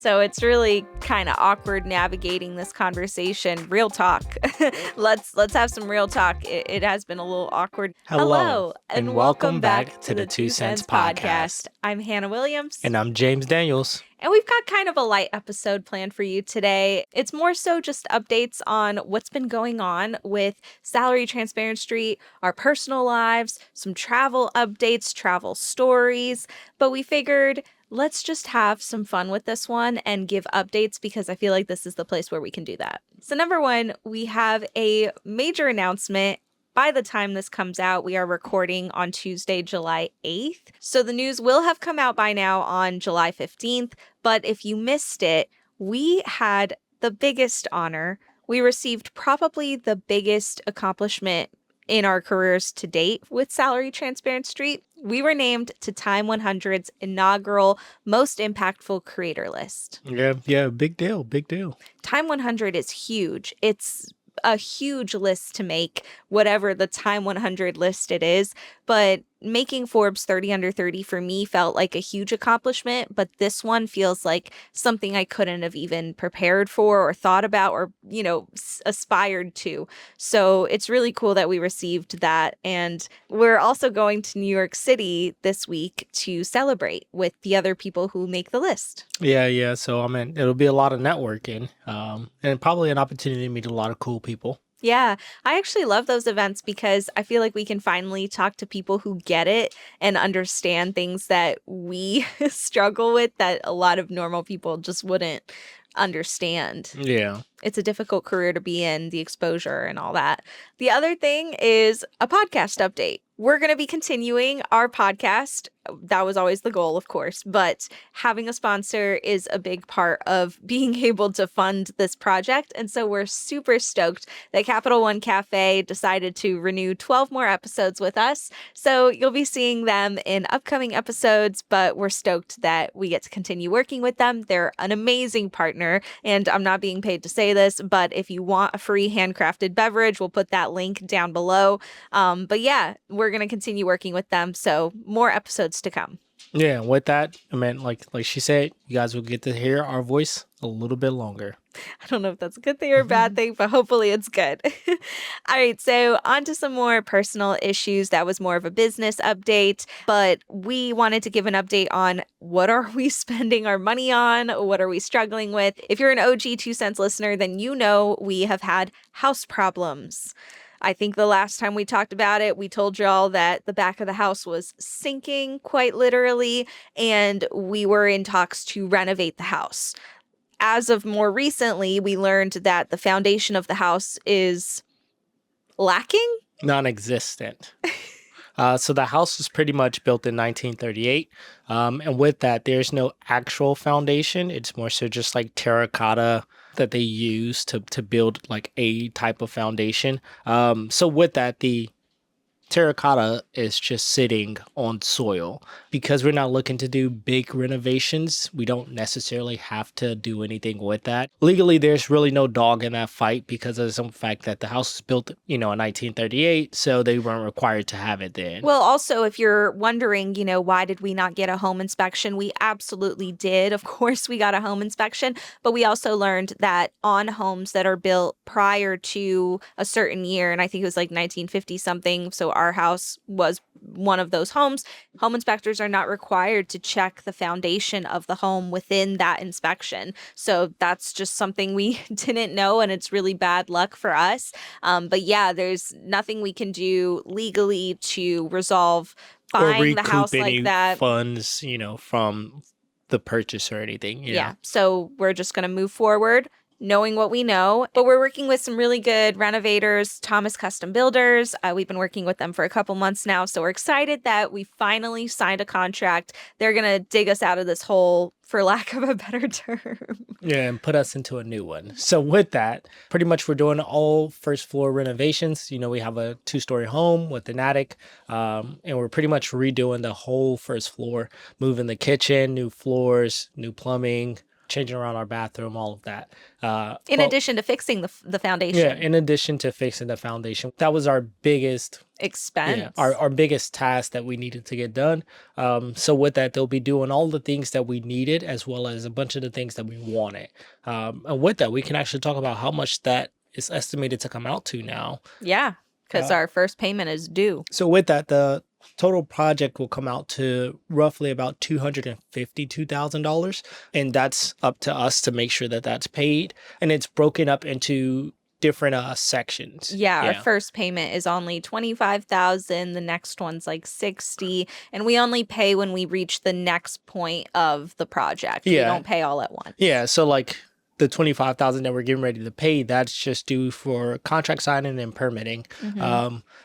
So it's really kind of awkward navigating this conversation. Real talk. Let's have some real talk. It has been a little awkward. Hello, And welcome back to to the Two Cents Podcast. I'm Hannah Williams. And I'm James Daniels. And we've got kind of a light episode planned for you today. It's more so just updates on what's been going on with Salary Transparent Street, our personal lives, some travel updates, travel stories. But we figured let's just have some fun with this one and give updates because I feel like this is the place where we can do that. So number one, we have a major announcement. By the time this comes out, we are recording on Tuesday, July 8th. So the news will have come out by now on July 15th. But if you missed it, we had the biggest honor. We received probably the biggest accomplishment in our careers to date with Salary Transparent Street. We were named to TIME100's inaugural Most Impactful Creator List. Yeah, big deal. TIME100 is huge. It's a huge list to make, whatever the TIME100 list it is, but making Forbes 30 under 30 for me felt like a huge accomplishment, but this one feels like something I couldn't have even prepared for or thought about or, aspired to. So it's really cool that we received that. And we're also going to New York City this week to celebrate with the other people who make the list. Yeah. So, it'll be a lot of networking and probably an opportunity to meet a lot of cool people. Yeah, I actually love those events because I feel like we can finally talk to people who get it and understand things that we struggle with that a lot of normal people just wouldn't understand. Yeah. It's a difficult career to be in, the exposure and all that. The other thing is a podcast update. We're going to be continuing our podcast. That was always the goal, of course, but having a sponsor is a big part of being able to fund this project. And so we're super stoked that Capital One Café decided to renew 12 more episodes with us. So you'll be seeing them in upcoming episodes, but we're stoked that we get to continue working with them. They're an amazing partner, and I'm not being paid to say this, but if you want a free handcrafted beverage, we'll put that link down below. But yeah, we're going to continue working with them. So more episodes to come. Yeah, with that, like she said, you guys will get to hear our voice a little bit longer. I don't know if that's a good thing or a bad thing, but hopefully it's good. All right, so on to some more personal issues. That was more of a business update, but we wanted to give an update on what are we spending our money on? What are we struggling with? If you're an OG 2 Cents listener, then you know we have had house problems. I think the last time we talked about it, we told y'all that the back of the house was sinking quite literally, and we were in talks to renovate the house. As of more recently, we learned that the foundation of the house is lacking? Non-existent. So the house was pretty much built in 1938. And with that, there's no actual foundation. It's more so just like terracotta that they use to build like a type of foundation. So with that, the terracotta is just sitting on soil. Because we're not looking to do big renovations, we don't necessarily have to do anything with that. Legally, there's really no dog in that fight because of the fact that the house was built, in 1938, so they weren't required to have it then. Well, also, if you're wondering, why did we not get a home inspection? We absolutely did. Of course, we got a home inspection, but we also learned that on homes that are built prior to a certain year, and I think it was like 1950 something, so our house was one of those homes, home inspectors are not required to check the foundation of the home within that inspection. So that's just something we didn't know, and it's really bad luck for us. But yeah, there's nothing we can do legally to resolve buying the house like that. Funds, from the purchase or anything. Yeah. So we're just going to move forward knowing what we know. But we're working with some really good renovators, Thomas Custom Builders. We've been working with them for a couple months now. So we're excited that we finally signed a contract. They're going to dig us out of this hole, for lack of a better term. Yeah, and put us into a new one. So with that, pretty much we're doing all first floor renovations. We have a 2-story home with an attic, and we're pretty much redoing the whole first floor, moving the kitchen, new floors, new plumbing, changing around our bathroom, all of that. In But addition to fixing the yeah, foundation. in addition to fixing the foundation, that was our biggest, yeah, Expense. our biggest task that we needed to get done. So with that, they'll be doing all the things that we needed as well as a bunch of the things that we wanted. And with that, we can actually talk about how much that is estimated to come out to now. Yeah, because Uh, our first payment is due. so with that, the total project will come out to roughly about $252,000, and that's up to us to make sure that that's paid, and it's broken up into different sections. Yeah, our Yeah. first payment is only 25,000, the next one's like 60, and we only pay when we reach the next point of the project. We Yeah. don't pay all at once. Yeah, so like the 25,000 that we're getting ready to pay, that's just due for contract signing and permitting.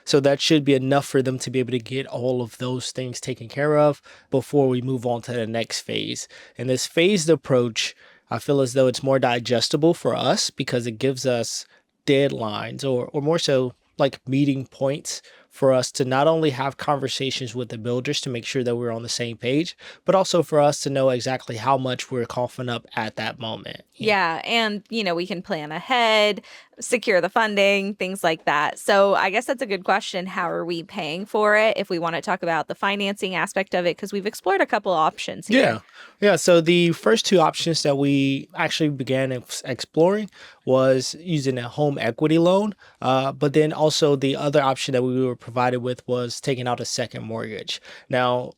So that should be enough for them to be able to get all of those things taken care of before we move on to the next phase. And this phased approach, I feel as though it's more digestible for us because it gives us deadlines or more so like meeting points for us to not only have conversations with the builders to make sure that we're on the same page, but also for us to know exactly how much we're coughing up at that moment. Yeah, and we can plan ahead, secure the funding, things like that. So I guess that's a good question. How are we paying for it? If we want to talk about the financing aspect of it, because we've explored a couple options here. Yeah. Yeah. So the first two options that we actually began exploring was using a home equity loan. But then also the other option that we were provided with was taking out a second mortgage. Now,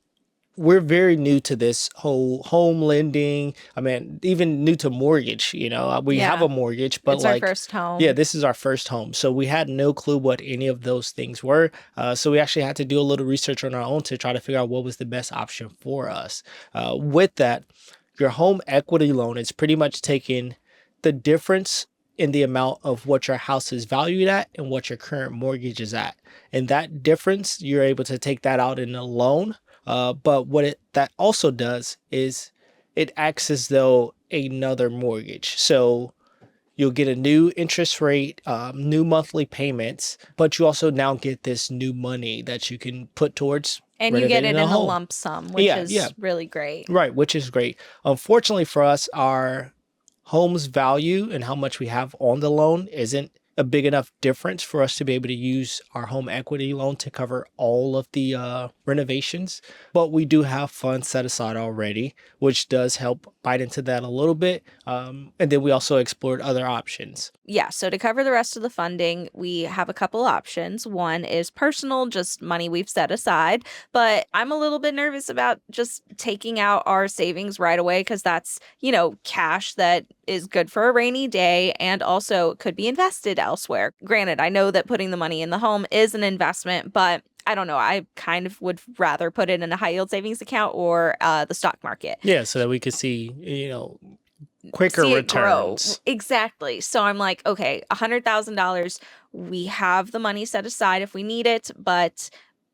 we're very new to this whole home lending. I mean, even new to mortgage, we have Yeah. a mortgage, but It's our first home. yeah, this is our first home. So we had no clue what any of those things were. So we actually had to do a little research on our own to try to figure out what was the best option for us. With that, your home equity loan is pretty much taking the difference in the amount of what your house is valued at and what your current mortgage is at. And that difference, you're able to take that out in a loan. But what that also does is it acts as though another mortgage. So you'll get a new interest rate, new monthly payments, but you also now get this new money that you can put towards And you get it renovating in a home. lump sum, which Yeah, is yeah. really great. Right, which is great. Unfortunately for us, our home's value and how much we have on the loan isn't a big enough difference for us to be able to use our home equity loan to cover all of the renovations. But we do have funds set aside already, which does help bite into that a little bit. And then we also explored other options. Yeah, so to cover the rest of the funding, we have a couple options. One is personal, just money we've set aside, but I'm a little bit nervous about just taking out our savings right away because that's, cash that is good for a rainy day and also could be invested elsewhere. Granted, I know that putting the money in the home is an investment, but I don't know. I kind of would rather put it in a high yield savings account or the stock market. Yeah, so that we could see, quicker See it grow. returns. Exactly. So I'm like, okay, $100,000. We have the money set aside if we need it, but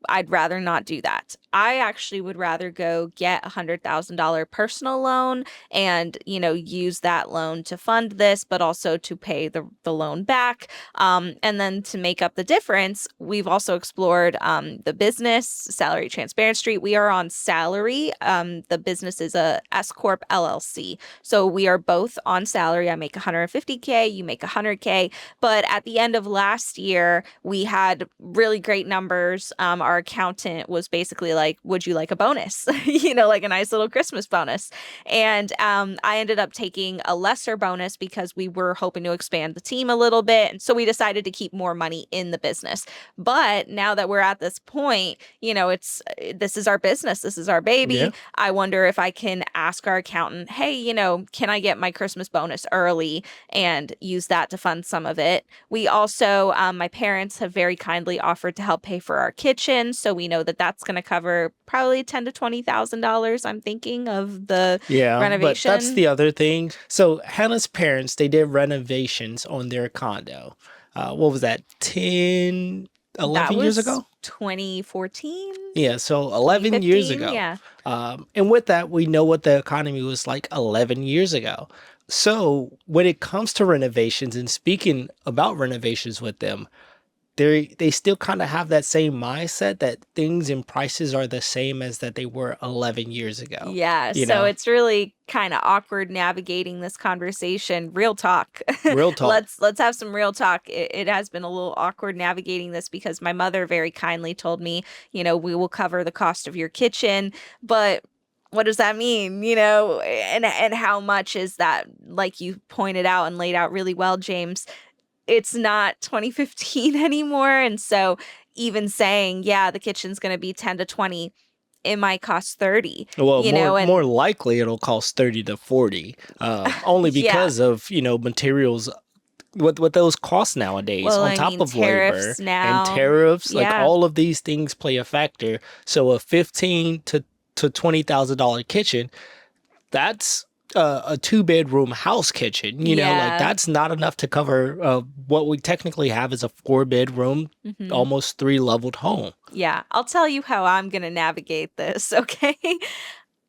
I'd rather not do that. I actually would rather go get $100,000 personal loan and, use that loan to fund this, but also to pay the loan back. And then to make up the difference, we've also explored the business, Salary Transparent Street. We are on salary. The business is a S Corp LLC. So we are both on salary. I make $150K, you make $100K. But at the end of last year, we had really great numbers. Our accountant was basically like, would you like a bonus? Like a nice little Christmas bonus. And I ended up taking a lesser bonus because we were hoping to expand the team a little bit. And so we decided to keep more money in the business. But now that we're at this point, this is our business. This is our baby. Yeah. I wonder if I can ask our accountant, hey, can I get my Christmas bonus early and use that to fund some of it? We also, my parents have very kindly offered to help pay for our kitchen. So we know that that's going to cover probably $10,000 to $20,000. I'm thinking of the renovation. But that's the other thing. So Hannah's parents, they did renovations on their condo. What was that? 10, 11 years ago? 2014. Yeah, so 11 years 2015, ago. yeah. And with that, we know what the economy was like 11 years ago. So when it comes to renovations and speaking about renovations with them, they still kind of have that same mindset that things and prices are the same as that they were 11 years ago, Yeah, you so know? it's really kind of awkward navigating this conversation. Real talk. Real talk. Let's have some real talk. It has been a little awkward navigating this because my mother very kindly told me, we will cover the cost of your kitchen, but what does that mean? And how much is that? Like you pointed out and laid out really well, James, it's not 2015 anymore. And so even saying, yeah, the kitchen's going to be 10 to 20, it might cost 30, Well, more and likely it'll cost 30 to 40, only yeah. because of, materials, what those cost nowadays, Well, on I top mean, of labor tariffs and now. tariffs, like Yeah. all of these things play a factor. So a 15 to $20,000 kitchen, that's a two-bedroom house kitchen, like Yeah. that's not enough to cover what we technically have is a four-bedroom, Hmm. almost three-leveled home. Yeah. I'll tell you how I'm going to navigate this, okay?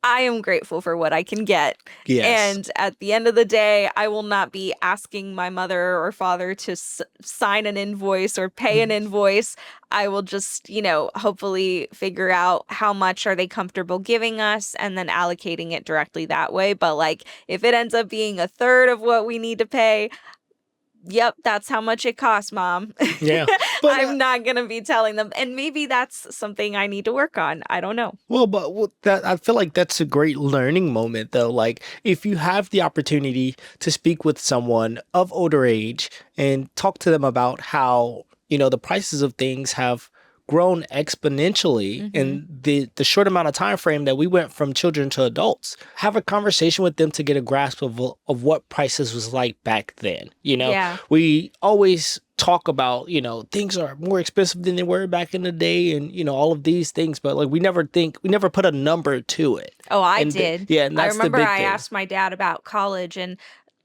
I am grateful for what I can get. Yes. And at the end of the day, I will not be asking my mother or father to sign an invoice or pay an invoice. I will just, hopefully figure out how much are they comfortable giving us and then allocating it directly that way. But like if it ends up being a third of what we need to pay, yep, that's how much it costs, Mom. Yeah. But I'm not going to be telling them. And maybe that's something I need to work on. I don't know. well, but that I feel like that's a great learning moment, though. Like, if you have the opportunity to speak with someone of older age and talk to them about how, the prices of things have grown exponentially Hmm. in the short amount of time frame that we went from children to adults, have a conversation with them to get a grasp of what prices was like back then. Yeah. We always talk about, things are more expensive than they were back in the day, and all of these things, but like we never put a number to it. Oh, I And did. yeah, and I that's the remember big I thing. asked my dad about college, and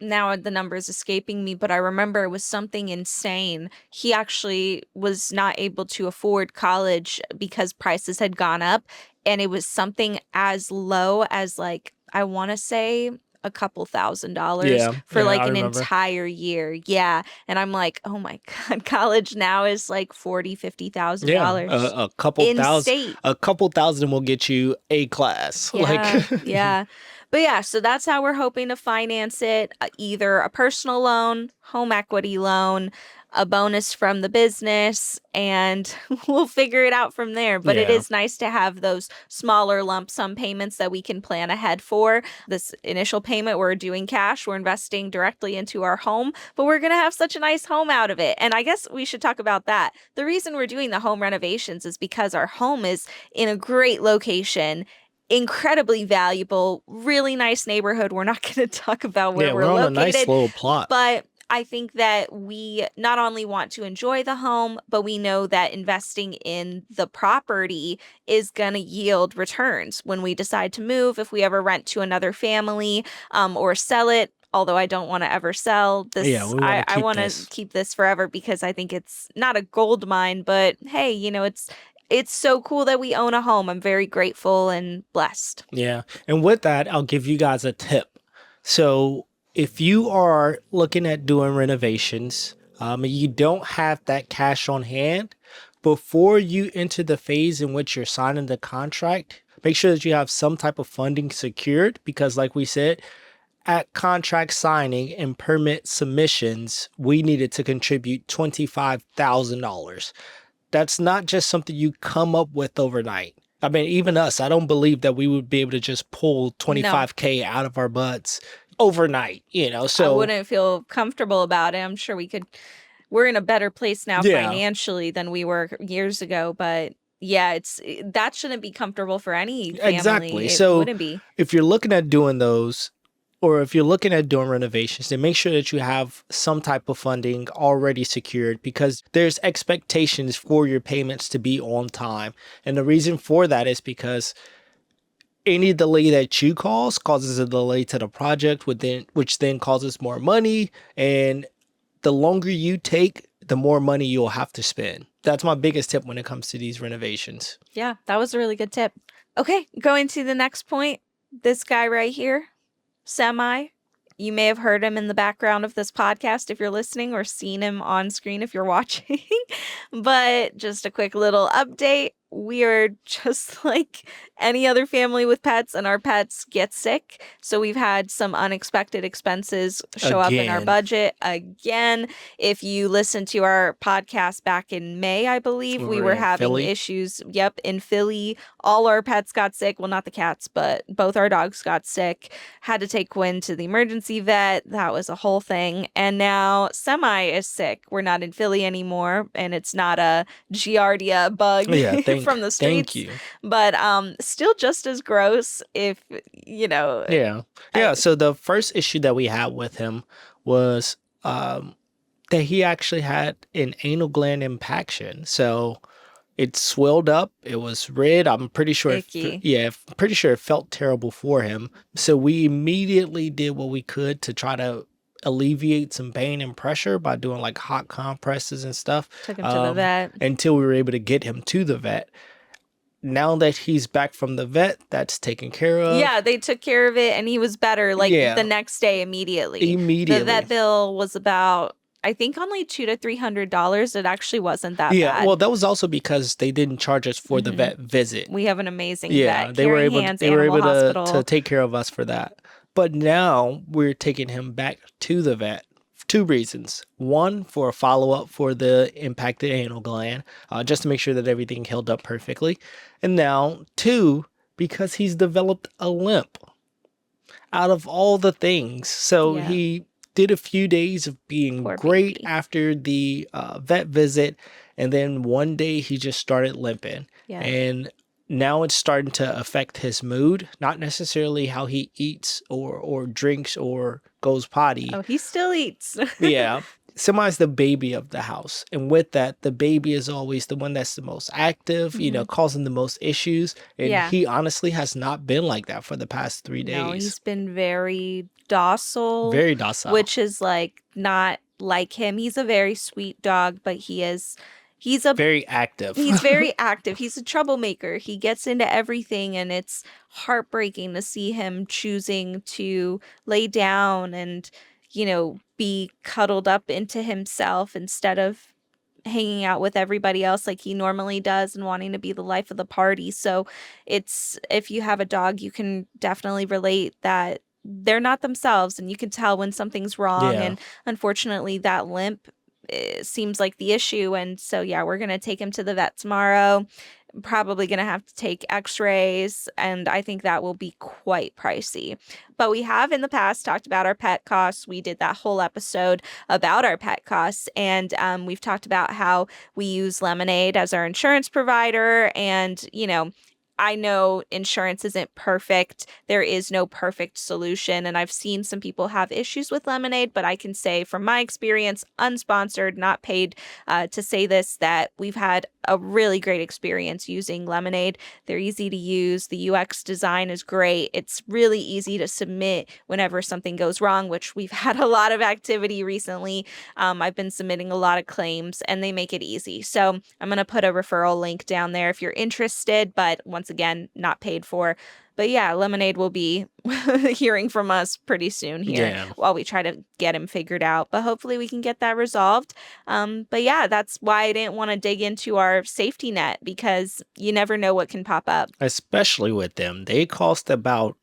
now the number is escaping me, but I remember it was something insane. He actually was not able to afford college because prices had gone up, and it was something as low as like I want to say a couple $1,000s Yeah, for yeah, like I an remember. entire year. Yeah. And I'm like, oh my God, college now is like 40, Yeah, $50,000 a in state. couple thousand will get you a class. Like, Yeah, yeah. But yeah, so that's how we're hoping to finance it, either a personal loan, home equity loan, a bonus from the business, and we'll figure it out from there. But it yeah, is nice to have those smaller lump sum payments that we can plan ahead for. This initial payment we're doing cash, we're investing directly into our home, but we're going to have such a nice home out of it. And I guess we should talk about that. The reason we're doing the home renovations is because our home is in a great location, incredibly valuable, really nice neighborhood. We're not going to talk about where yeah, we're we're on a nice located, little plot. but I think that we not only want to enjoy the home, but we know that investing in the property is going to yield returns when we decide to move, if we ever rent to another family, or sell it. Although I don't want to ever sell Yeah, this, we want to I keep want to this. keep this forever because I think it's not a gold mine, but hey, it's so cool that we own a home. I'm very grateful and blessed. Yeah. And with that, I'll give you guys a tip. So, if you are looking at doing renovations, and you don't have that cash on hand, before you enter the phase in which you're signing the contract, make sure that you have some type of funding secured because, like we said, at contract signing and permit submissions, we needed to contribute $25,000. That's not just something you come up with overnight. I mean, even us, I don't believe that we would be able to just pull No, 25K out of our butts overnight, I So, wouldn't feel comfortable about it. I'm sure we could. We're in a better place now yeah, financially than we were years ago, but yeah, that shouldn't be comfortable for any family. exactly. It So, wouldn't be. if you're looking at doing those, or if you're looking at doing renovations, then make sure that you have some type of funding already secured because there's expectations for your payments to be on time. And the reason for that is because any delay that you causes a delay to the project, which then causes more money. And the longer you take, the more money you'll have to spend. That's my biggest tip when it comes to these renovations. Yeah, that was a really good tip. Okay, going to the next point. This guy right here, Semi. You may have heard him in the background of this podcast if you're listening, or seen him on screen if you're watching. But just a quick little update. We are just like any other family with pets, and our pets get sick. So we've had some unexpected expenses show up in our Again, budget again. If you listen to our podcast back in May, I believe, we we were were in having Philly. issues. Yep, in Philly, all our pets got sick. Well, not the cats, but both our dogs got sick. Had to take Quinn to the emergency vet. That was a whole thing. And now Semi is sick. We're not in Philly anymore, and it's not a Giardia bug Yeah, from the thank streets, you. but still just as gross if, you know, Yeah. I, Yeah, so the first issue that we had with him was that he actually had an anal gland impaction. So it swelled up, it was red. I'm pretty sure icky. pretty sure it felt terrible for him. So we immediately did what we could to try to alleviate some pain and pressure by doing like hot compresses and stuff, Took him to the vet. until we were able to get him to the vet. Now that he's back from the vet, that's taken care of. Yeah, they took care of it and he was better like the Yeah, next day immediately. The immediately. vet bill was about, I think, only $200 to $300. It actually wasn't that Yeah, well, bad. that was also because they didn't charge us for the vet visit. We have an amazing Yeah, vet, Caring Hands they were Animal able to Hospital. take care of us for that. But now we're taking him back to the vet. Two reasons. One, for a follow up for the impacted anal gland, just to make sure that everything healed up perfectly. And now, two, because he's developed a limp out of all the things. So Yeah, he did a few days of being poor great baby. after the vet visit. And then one day he just started limping. Yeah. And now it's starting to affect his mood, not necessarily how he eats or drinks or goes potty. Oh, he still eats. Yeah. Semi's the baby of the house. And with that, the baby is always the one that's the most active, causing the most issues. And Yeah. he honestly has not been like that for the past 3 days. No, he's been very docile, Very docile. which is like not like him. He's a very sweet dog, but he's a Very active. he's very active. He's a troublemaker. He gets into everything, and it's heartbreaking to see him choosing to lay down and, be cuddled up into himself instead of hanging out with everybody else like he normally does and wanting to be the life of the party. So if you have a dog, you can definitely relate that they're not themselves, and you can tell when something's wrong. Yeah. And unfortunately, that limp seems like the issue. And so, yeah, we're going to take him to the vet tomorrow. Probably going to have to take x-rays, and I think that will be quite pricey. But we have in the past talked about our pet costs. We did that whole episode about our pet costs, and we've talked about how we use Lemonade as our insurance provider. And, I know insurance isn't perfect. There is no perfect solution. And I've seen some people have issues with Lemonade, but I can say from my experience, unsponsored, not paid to say this, that we've had a really great experience using Lemonade. They're easy to use. The UX design is great. It's really easy to submit whenever something goes wrong, which we've had a lot of activity recently. I've been submitting a lot of claims, and they make it easy. So I'm going to put a referral link down there if you're interested, but once again, not paid for. But yeah, Lemonade will be hearing from us pretty soon here Yeah. while we try to get him figured out. But hopefully we can get that resolved. But yeah, that's why I didn't want to dig into our safety net, because you never know what can pop up. Especially with them. They cost about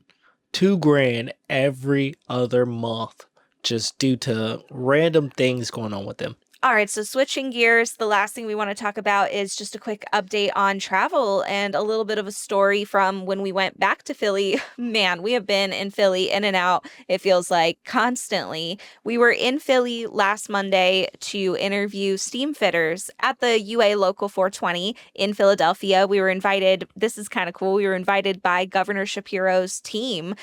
$2,000 every other month just due to random things going on with them. All right, so switching gears, the last thing we want to talk about is just a quick update on travel and a little bit of a story from when we went back to Philly. Man, we have been in Philly in and out, it feels like, constantly. We were in Philly last Monday to interview steam fitters at the UA Local 420 in Philadelphia. We were invited, this is kind of cool, we were invited by Governor Shapiro's team,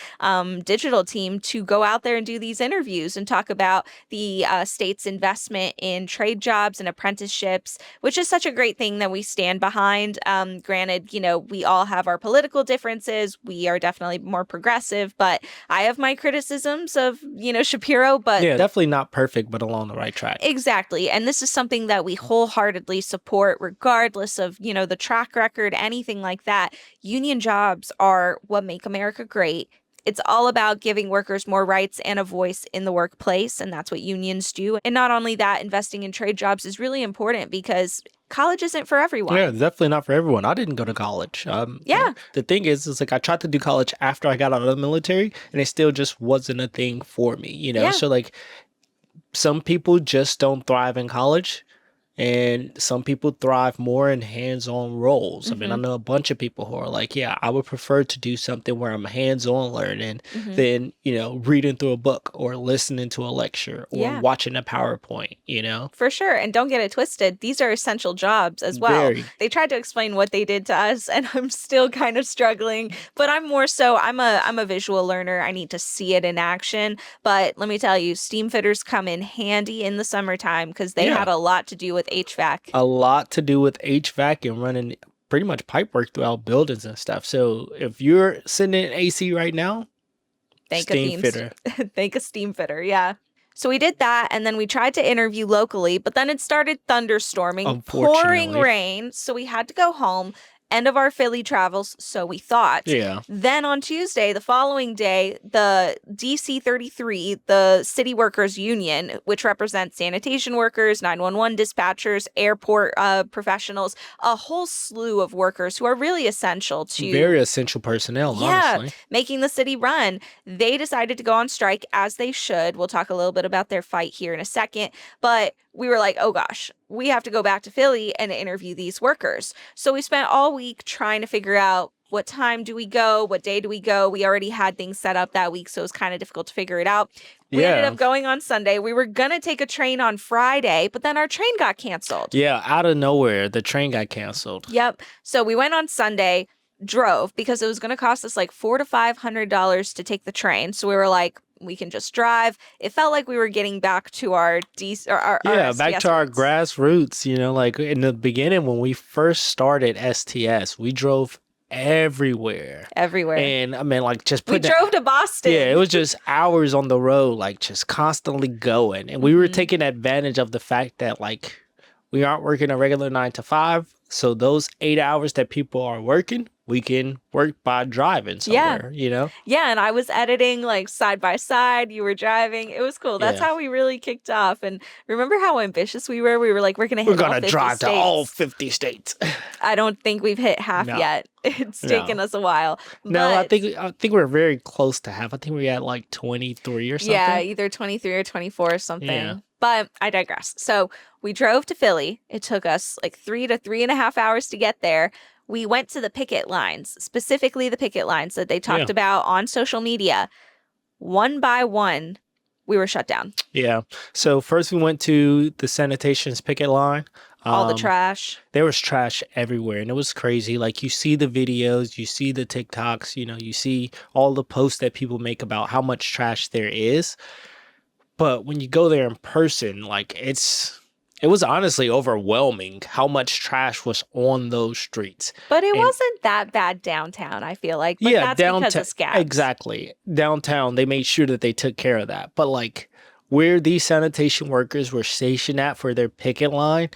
digital team, to go out there and do these interviews and talk about the state's investment in trade jobs and apprenticeships, which is such a great thing that we stand behind. Granted, we all have our political differences. We are definitely more progressive, but I have my criticisms of, Shapiro, but Yeah, definitely not perfect, but along the right track. exactly. And this is something that we wholeheartedly support, regardless of, the track record, anything like that. Union jobs are what make America great. It's all about giving workers more rights and a voice in the workplace, and that's what unions do. And not only that, investing in trade jobs is really important because college isn't for Yeah, everyone. it's definitely not for everyone. I didn't go to college. Yeah, The thing is like I tried to do college after I got out of the military, and it still just wasn't a thing for me, you know? yeah. So like some people just don't thrive in college. And some people thrive more in hands-on roles. I mean, I Hmm. know a bunch of people who are like, yeah, I would prefer to do something where I'm hands-on learning Hmm. than, reading through a book or listening to a lecture or Yeah. watching a PowerPoint, you know? For sure. And don't get it twisted. These are essential jobs as well. Very. They tried to explain what they did to us and I'm still kind of struggling, but I'm more so I'm a visual learner. I need to see it in action. But let me tell you, steam fitters come in handy in the summertime because they Yeah. had a lot to do with HVAC. A lot to do with HVAC and running pretty much pipe work throughout buildings and stuff. So if you're sitting in AC right now, Thank a steam fitter. thank a steam fitter. Yeah. So we did that and then we tried to interview locally, but then it started thunderstorming, pouring Unfortunately. rain, so we had to go home. End of our Philly travels, so we thought. Yeah. Then on Tuesday, the following day, the DC 33, the City Workers Union, which represents sanitation workers, 911 dispatchers, airport professionals, a whole slew of workers who are really essential to Very essential personnel, yeah, honestly. making the city run. They decided to go on strike as they should. We'll talk a little bit about their fight here in a second. But we were like, oh gosh, we have to go back to Philly and interview these workers. So we spent all week trying to figure out what time do we go? What day do we go? We already had things set up that week, so it was kind of difficult to figure it out. We ended Yeah. up going on Sunday. We were going to take a train on Friday, but then our train got canceled. Yeah, out of nowhere, the train got canceled. Yep. So we went on Sunday, drove because it was going to cost us like $400 to $500 to take the train. So we were like, we can just drive. It felt like we were getting back to our Yeah, back STS to our roots. grassroots, like in the beginning when we first started STS, we drove everywhere. Everywhere. And I mean, like just We putting drove to Boston. yeah, it was just hours on the road, like just constantly going. And we were Mhm. taking advantage of the fact that like we aren't working a regular 9 to 5. So those 8 hours that people are working, we can work by driving Yeah. somewhere, you know? Yeah, and I was editing like side by side. You were driving. It was cool. That's Yeah. how we really kicked off. And remember how ambitious we were? We were like, we're going to We're hit all gonna 50 drive to states. all 50 states. I don't think we've hit half No. yet. It's No. taken us a while. No, I But think we're very close to half. I think we're at like 23 or something. yeah, either 23 or 24 or something. Yeah. But I digress. So we drove to Philly. It took us like 3 to 3.5 hours to get there. We went to the picket lines, specifically the picket lines that they talked Yeah. about on social media. One by one, we were shut down. Yeah. So first we went to the sanitation's picket line. All the trash. There was trash everywhere and it was crazy. Like you see the videos, you see the TikToks, you see all the posts that people make about how much trash there is. But when you go there in person, like it was honestly overwhelming how much trash was on those streets. But it And wasn't that bad downtown, I feel like. But yeah, that's because downtown of scabs. exactly. Downtown, they made sure that they took care of that. But like where these sanitation workers were stationed at for their picket line,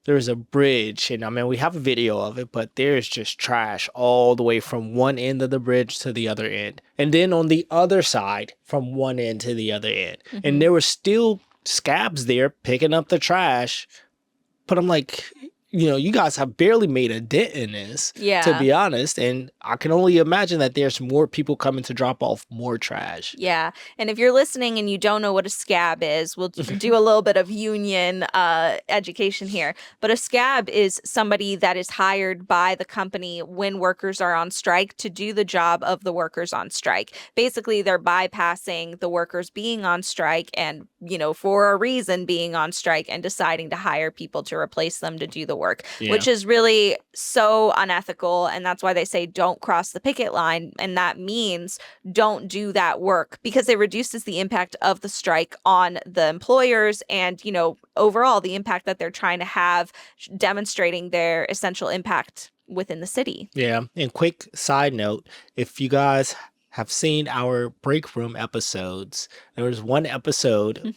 there's a bridge, and I mean we have a video of it, but there's just trash all the way from one end of the bridge to the other end. And then on the other side from one end to the other end. Mhm. And there were still scabs there picking up the trash. But I'm like, you guys have barely made a dent in this, Yeah. to be honest. And I can only imagine that there's more people coming to drop off more trash. Yeah. And if you're listening and you don't know what a scab is, we'll do a little bit of union education here. But a scab is somebody that is hired by the company when workers are on strike to do the job of the workers on strike. Basically, they're bypassing the workers being on strike and, for a reason being on strike and deciding to hire people to replace them to do the work, Yeah. which is really so unethical. And that's why they say don't cross the picket line. And that means don't do that work because it reduces the impact of the strike on the employers and, overall the impact that they're trying to have demonstrating their essential impact within the city. Yeah. And quick side note, if you guys have seen our break room episodes, there was one episode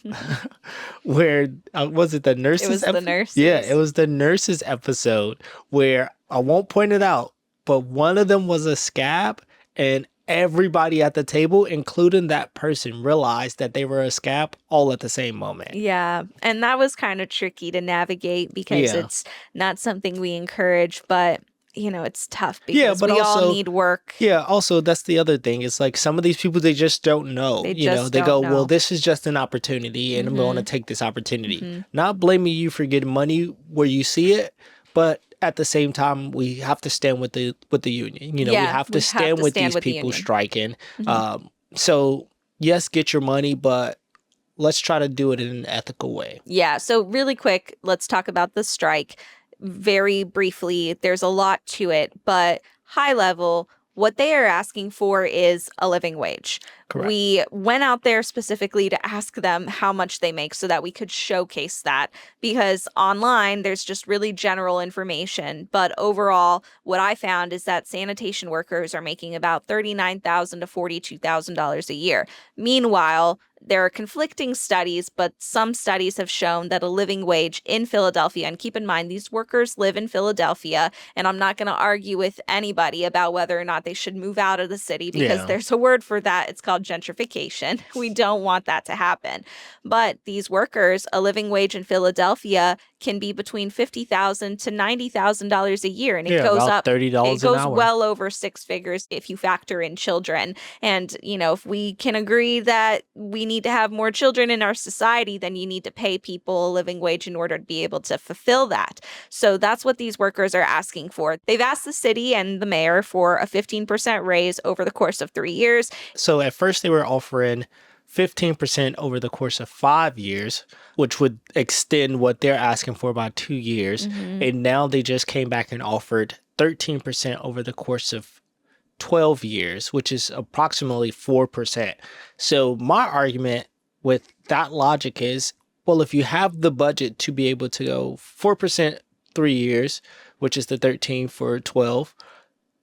where was it the nurses? It was the nurses. Yeah, it was the nurses episode where I won't point it out, but one of them was a scab and everybody at the table, including that person, realized that they were a scab all at the same moment. Yeah, and that was kind of tricky to navigate because Yeah. it's not something we encourage, but it's tough Yeah, because but we all also, need work. yeah, also that's the other thing. It's like some of these people they just don't know. They You know, just they don't go, "Well, know. this is just an opportunity and I'm going to Mhm. take this opportunity." Mhm. Not blaming you for getting money where you see it, but at the same time, we have to stand with the union. You know, we Yeah, have to we have stand to with stand these with the people union. striking. Mhm. So yes, get your money, but let's try to do it in an ethical way. Yeah, so really quick, let's talk about the strike very briefly. There's a lot to it, but high level, what they are asking for is a living wage. Correct. We went out there specifically to ask them how much they make so that we could showcase that because online there's just really general information. But overall, what I found is that sanitation workers are making about $39,000 to $42,000 a year. Meanwhile, there are conflicting studies, but some studies have shown that a living wage in Philadelphia, and keep in mind, these workers live in Philadelphia, and I'm not going to argue with anybody about whether or not they should move out of the city because Yeah. there's a word for that. It's called gentrification. We don't want that to happen. But these workers, a living wage in Philadelphia can be between $50,000 to $90,000 a year, and it Yeah, goes about up. It $30 an goes hour. well over six figures if you factor in children. And, if we can agree that we need to have more children in our society, then you need to pay people a living wage in order to be able to fulfill that. So that's what these workers are asking for. They've asked the city and the mayor for a 15% raise over the course of 3 years. So at first they were offering 15% over the course of 5 years, which would extend what they're asking for by 2 years. Mhm. And now they just came back and offered 13% over the course of 12 years, which is approximately 4%. So my argument with that logic is, well, if you have the budget to be able to go 4% 3 years, which is the 13 for 12,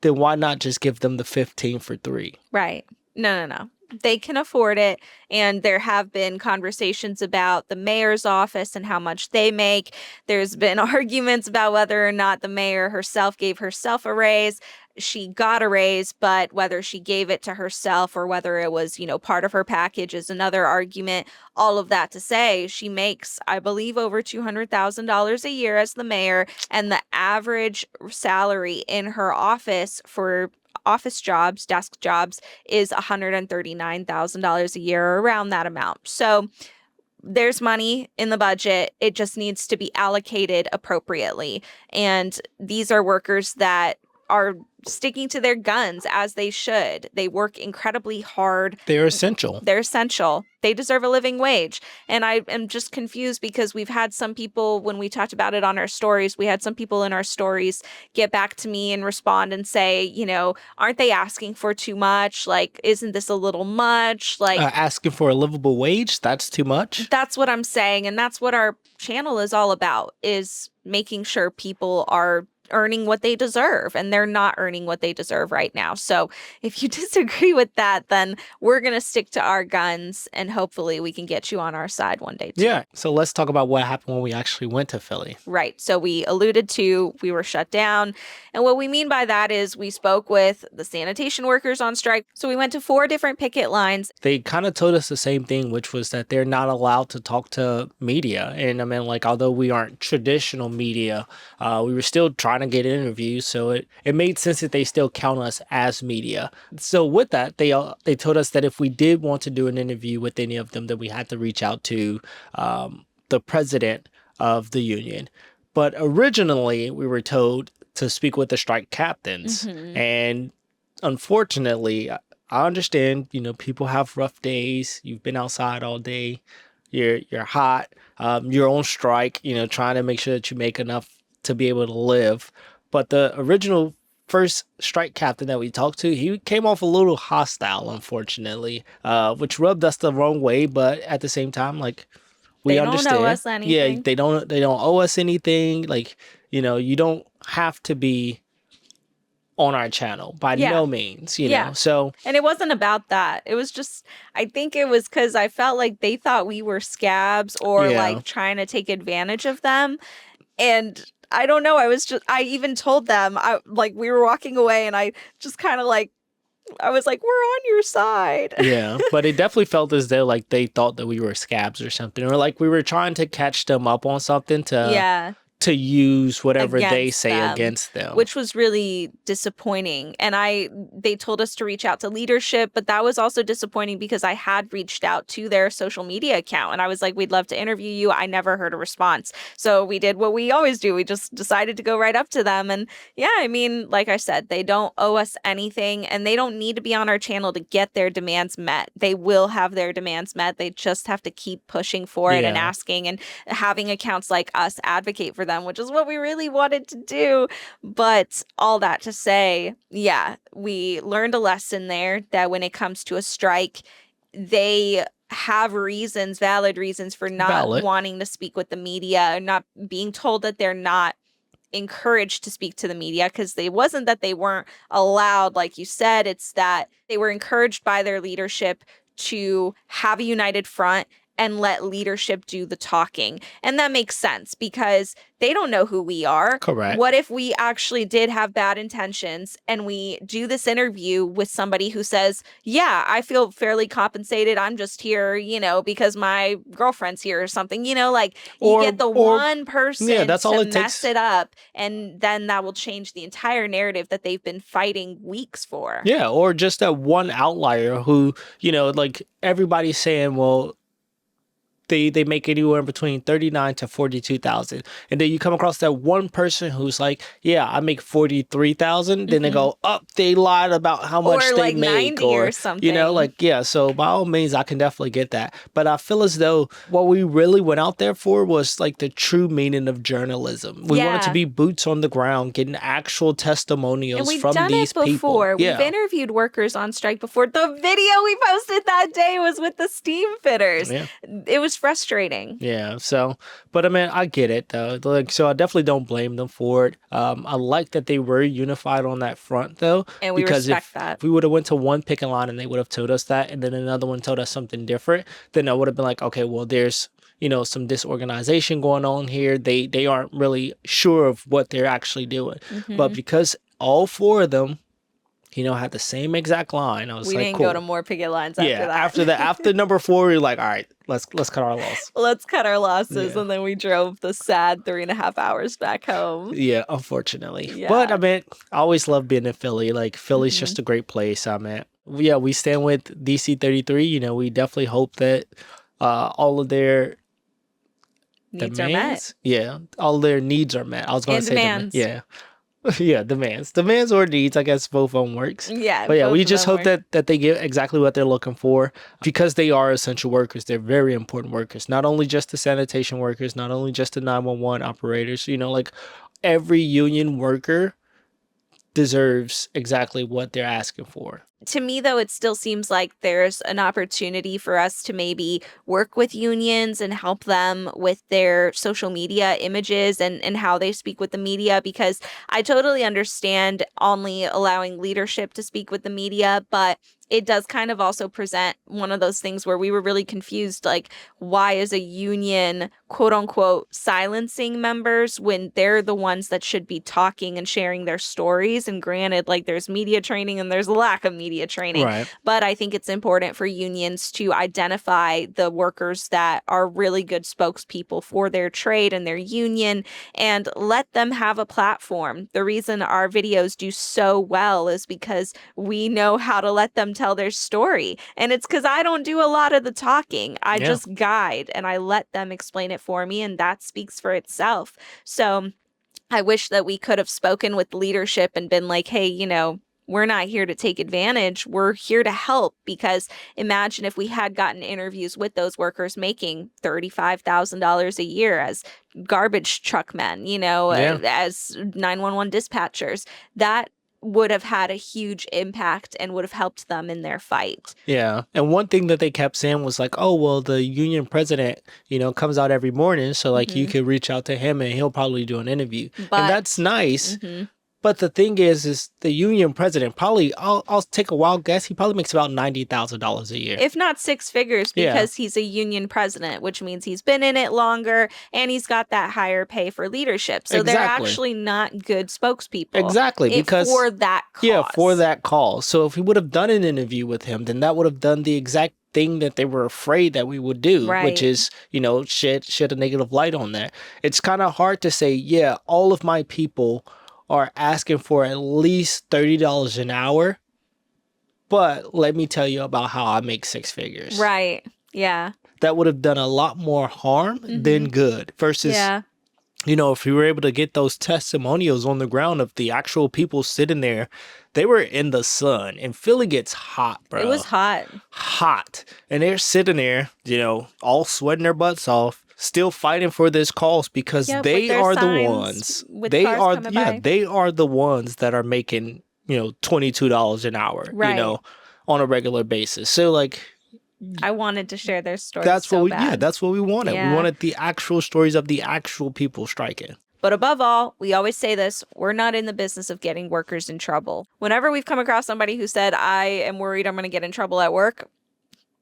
then why not just give them the 15 for 3? Right. No, no, no. They can afford it. And there have been conversations about the mayor's office and how much they make. There's been arguments about whether or not the mayor herself gave herself a raise. She got a raise, but whether she gave it to herself or whether it was, part of her package is another argument. All of that to say, she makes, I believe, over $200,000 a year as the mayor, and the average salary in her office for office jobs, desk jobs, is $139,000 a year or around that amount. So there's money in the budget. It just needs to be allocated appropriately. And these are workers that are sticking to their guns as they should. They work incredibly hard. They're essential. They're essential. They deserve a living wage. And I am just confused because we've had some people, when we talked about it on our stories, we had some people in our stories get back to me and respond and say, aren't they asking for too much? Like, isn't this a little much? Like, Asking for a livable wage, that's too much. that's what I'm saying. And that's what our channel is all about, is making sure people are earning what they deserve, and they're not earning what they deserve right now. So if you disagree with that, then we're going to stick to our guns, and hopefully we can get you on our side one day too. Yeah. So let's talk about what happened when we actually went to Philly. Right. So we alluded to we were shut down. And what we mean by that is we spoke with the sanitation workers on strike. So we went to 4 different picket lines. They kind of told us the same thing, which was that they're not allowed to talk to media. And I mean, like, although we aren't traditional media, we were still trying to get interviews. So it made sense that they still count us as media. So with that, they told us that if we did want to do an interview with any of them, that we had to reach out to the president of the union. But originally, we were told to speak with the strike captains. Mhm. And unfortunately, I understand, people have rough days. You've been outside all day. You're hot. You're on strike, trying to make sure that you make enough to be able to live. But the original first strike captain that we talked to, he came off a little hostile, unfortunately, which rubbed us the wrong way. But at the same time, like, we They don't understand. owe us Yeah, anything. they don't owe us anything. Like, you don't have to be on our channel by Yeah. no means, Yeah. So And it wasn't about that. It was just, I think it was because I felt like they thought we were scabs or Yeah. like trying to take advantage of them. And I don't know. I even told them, we were walking away and I just kind of like I was like, we're on your side. Yeah, but it definitely felt as though like they thought that we were scabs or something, or like we were trying to catch them up on something Yeah. to use whatever they Against say them, against them. which was really disappointing. And they told us to reach out to leadership, but that was also disappointing because I had reached out to their social media account and I was like, we'd love to interview you. I never heard a response. So we did what we always do. We just decided to go right up to them. And yeah, I mean, like I said, they don't owe us anything and they don't need to be on our channel to get their demands met. They will have their demands met. They just have to keep pushing for it and Yeah. asking and having accounts like us advocate for them, which is what we really wanted to do. But all that to say, yeah, we learned a lesson there that when it comes to a strike, they have reasons, valid reasons for not Valid. wanting to speak with the media and not being told that they're not encouraged to speak to the media, because it wasn't that they weren't allowed, like you said, it's that they were encouraged by their leadership to have a united front and let leadership do the talking. And that makes sense because they don't know who we are. Correct. What if we actually did have bad intentions and we do this interview with somebody who says, yeah, I feel fairly compensated. I'm just here, because my girlfriend's here or something, like you Or get the or one person yeah, that's all to it mess takes. it up. And then that will change the entire narrative that they've been fighting weeks for. Yeah, or just that one outlier who, like everybody's saying, well, they make anywhere between 39 to 42,000, and then you come across that one person who's like, yeah, I make 43,000. Then they go up, they lied about how much Or they like make, 90 or something. like, yeah. So by all means, I can definitely get that, but I feel as though what we really went out there for was like the true meaning of journalism. We wanted to Yeah. be boots on the ground, getting actual And testimonials we've from done these it before. people. We've Yeah. interviewed workers on strike before. The video we posted that day was with the steam fitters. Yeah. It was frustrating. Yeah. So, but I mean, I get it though. Like, so I definitely don't blame them for it. I like that they were unified on that front though, And we because respect if that. we would have went to one picking line and they would have told us that, and then another one told us something different, then I would have been like, okay, well, there's some disorganization going on here. They aren't really sure of what they're actually doing. But because all four of them, had the same exact line, I was We like, didn't cool. go to more picket lines after that. After number 4, we're like, all right, let's cut our loss. Let's cut our losses. Yeah. And then we drove the sad 3.5 hours back home. Yeah, unfortunately. Yeah. But I mean, I always love being in Philly. Like, Philly's just a great place. I mean, yeah, we stand with DC 33. We definitely hope that all of their Needs are demands, yeah, all their needs are met. I was going And to say demands. yeah. Yeah, demands or needs. I guess both of them works. Yeah. But yeah, both we of just them hope were. that they get exactly what they're looking for, because they are essential workers. They're very important workers. Not only just the sanitation workers, not only just the 911 operators. Like every union worker deserves exactly what they're asking for. To me, though, it still seems like there's an opportunity for us to maybe work with unions and help them with their social media images and how they speak with the media, because I totally understand only allowing leadership to speak with the media, but it does kind of also present one of those things where we were really confused, like, why is a union, quote unquote, silencing members when they're the ones that should be talking and sharing their stories? And granted, like, there's media training and there's a lack of media training. Right. But I think it's important for unions to identify the workers that are really good spokespeople for their trade and their union and let them have a platform. The reason our videos do so well is because we know how to let them tell their story. And it's because I don't do a lot of the talking. I just guide and I let them explain it for me, and that speaks for itself. So I wish that we could have spoken with leadership and been like, hey, we're not here to take advantage. We're here to help, because imagine if we had gotten interviews with those workers making $35,000 a year as garbage truck men, as 911 dispatchers. That would have had a huge impact and would have helped them in their fight. Yeah. And one thing that they kept saying was like, oh, well, the union president, comes out every morning. So like you could reach out to him and he'll probably do an interview. But and that's nice. But the thing is the union president probably, I'll take a wild guess, he probably makes about $90,000 a year. If not six figures, Yeah, because he's a union president, which means he's been in it longer and he's got that higher pay for leadership. So they're exactly. actually not good spokespeople Exactly, because for that yeah, for cause. that call. So if we would have done an interview with him, then that would have done the exact thing that they were afraid that we would do, which Right. is, shed a negative light on that. It's kind of hard to say, yeah, all of my people are asking for at least $30 an hour, but let me tell you about how I make six figures. Right. Yeah. That would have done a lot more harm than good versus Yeah. if we were able to get those testimonials on the ground of the actual people sitting there, they were in the sun, and Philly gets hot, bro. It was hot. Hot. And they're sitting there, all sweating their butts off, still fighting for this cause because Yep, with they their are the signs, ones. with They cars are, coming yeah, by. they are the ones that are making, $22 an hour, Right. on a regular basis. So like, I wanted to share their stories that's what so yeah, bad. that's what we wanted. We Yeah. wanted the actual stories of the actual people striking. But above all, we always say this, we're not in the business of getting workers in trouble. Whenever we've come across somebody who said, I am worried I'm going to get in trouble at work,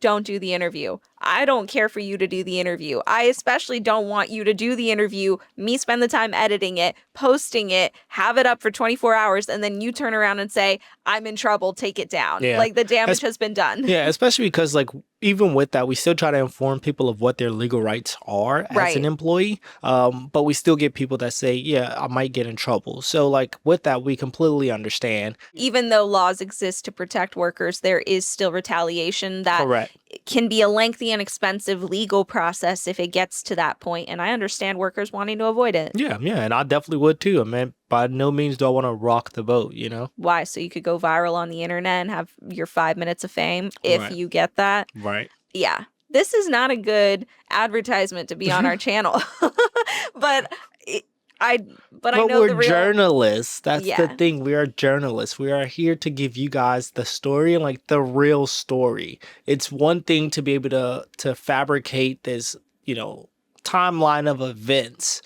don't do the interview. I don't care for you to do the interview. I especially don't want you to do the interview, me spend the time editing it, posting it, have it up for 24 hours, and then you turn around and say, I'm in trouble, take it down. Yeah. Like the damage Es- has been done. Yeah, especially because like even with that, we still try to inform people of what their legal rights are as Right. an employee. But we still get people that say, yeah, I might get in trouble. So like with that, we completely understand. Even though laws exist to protect workers, there is still retaliation that Correct. can be a lengthy and expensive legal process if it gets to that point. And I understand workers wanting to avoid it. Yeah, and I definitely would too. I mean, by no means do I want to rock the boat. Why? So you could go viral on the internet and have your 5 minutes of fame if Right. you get that. Right. Yeah. This is not a good advertisement to be on our channel. But I But know we're the real journalists. That's the Yeah. thing. We are journalists. We are here to give you guys the story and like the real story. It's one thing to be able to fabricate this, timeline of events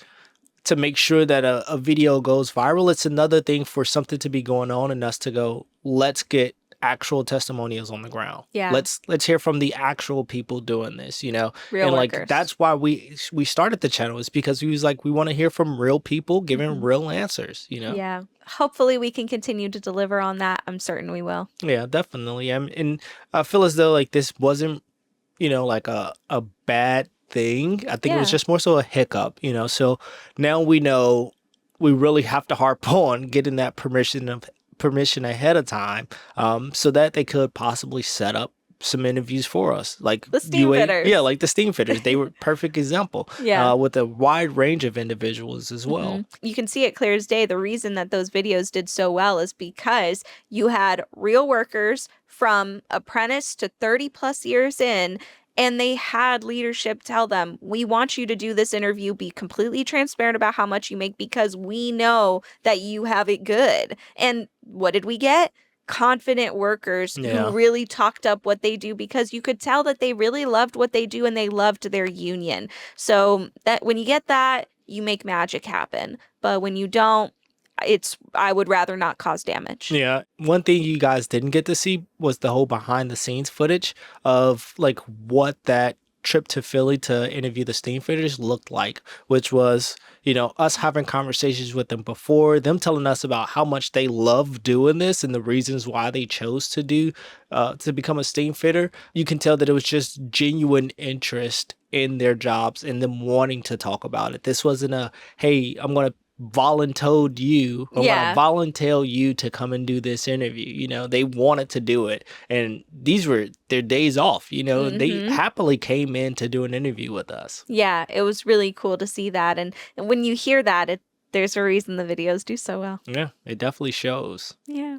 to make sure that a video goes viral. It's another thing for something to be going on and us to go, let's get actual testimonials on the ground. Yeah. Let's hear from the actual people doing this, Real and like workers. that's why we started the channel, is because we was like, we want to hear from real people giving real answers. Yeah. Hopefully we can continue to deliver on that. I'm certain we will. Yeah, definitely. And I feel as though like this wasn't, like a bad thing. I think it was Yeah. just more so a hiccup. So now we know we really have to harp on getting that permission ahead of time, so that they could possibly set up some interviews for us, like The steam fitters. Yeah, like the steam fitters. They were perfect example. Yeah. With a wide range of individuals as well. You can see it clear as day. The reason that those videos did so well is because you had real workers from apprentice to 30 plus years in, and they had leadership tell them, we want you to do this interview, be completely transparent about how much you make because we know that you have it good. And what did we get? Confident workers Yeah. who really talked up what they do because you could tell that they really loved what they do and they loved their union. So that when you get that, you make magic happen. But when you don't, I would rather not cause damage. Yeah. One thing you guys didn't get to see was the whole behind the scenes footage of like what that trip to Philly to interview the steam fitters looked like, which was, us having conversations with them before, them telling us about how much they love doing this and the reasons why they chose to become a steam fitter. You can tell that it was just genuine interest in their jobs and them wanting to talk about it. This wasn't a, hey, I'm going to voluntold you or Yeah. volunteer you to come and do this interview. They wanted to do it, and these were their days off. They happily came in to do an interview with us. Yeah, it was really cool to see that. And when you hear that, there's a reason the videos do so well. Yeah, it definitely shows. Yeah.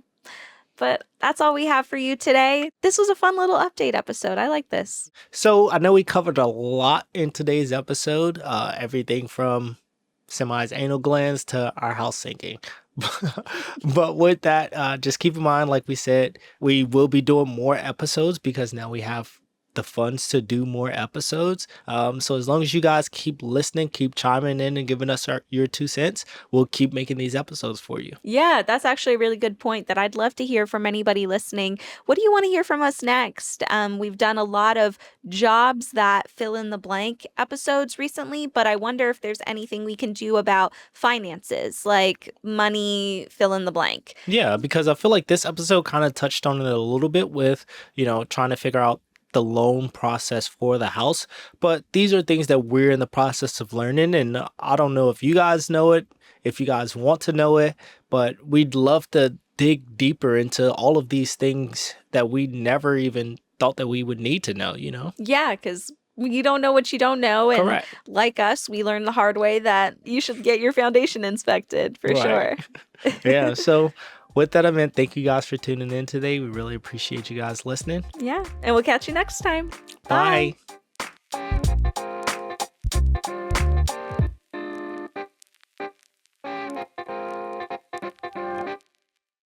But that's all we have for you today. This was a fun little update episode. I like this. So I know we covered a lot in today's episode, everything from Semi's anal glands to our house sinking. But with that, just keep in mind, like we said, we will be doing more episodes because now we have the funds to do more episodes. So as long as you guys keep listening, keep chiming in and giving us your 2 cents, we'll keep making these episodes for you. Yeah, that's actually a really good point that I'd love to hear from anybody listening. What do you want to hear from us next? We've done a lot of jobs that fill in the blank episodes recently, but I wonder if there's anything we can do about finances, like money, fill in the blank. Yeah, because I feel like this episode kind of touched on it a little bit with, trying to figure out the loan process for the house. But these are things that we're in the process of learning. And I don't know if you guys know it, if you guys want to know it, but we'd love to dig deeper into all of these things that we never even thought that we would need to know? Yeah, because you don't know what you don't know. And Correct. like us, we learned the hard way that you should get your foundation inspected for Right. sure. Yeah. So with that, I mean, thank you guys for tuning in today. We really appreciate you guys listening. Yeah, and we'll catch you next time. Bye. Bye.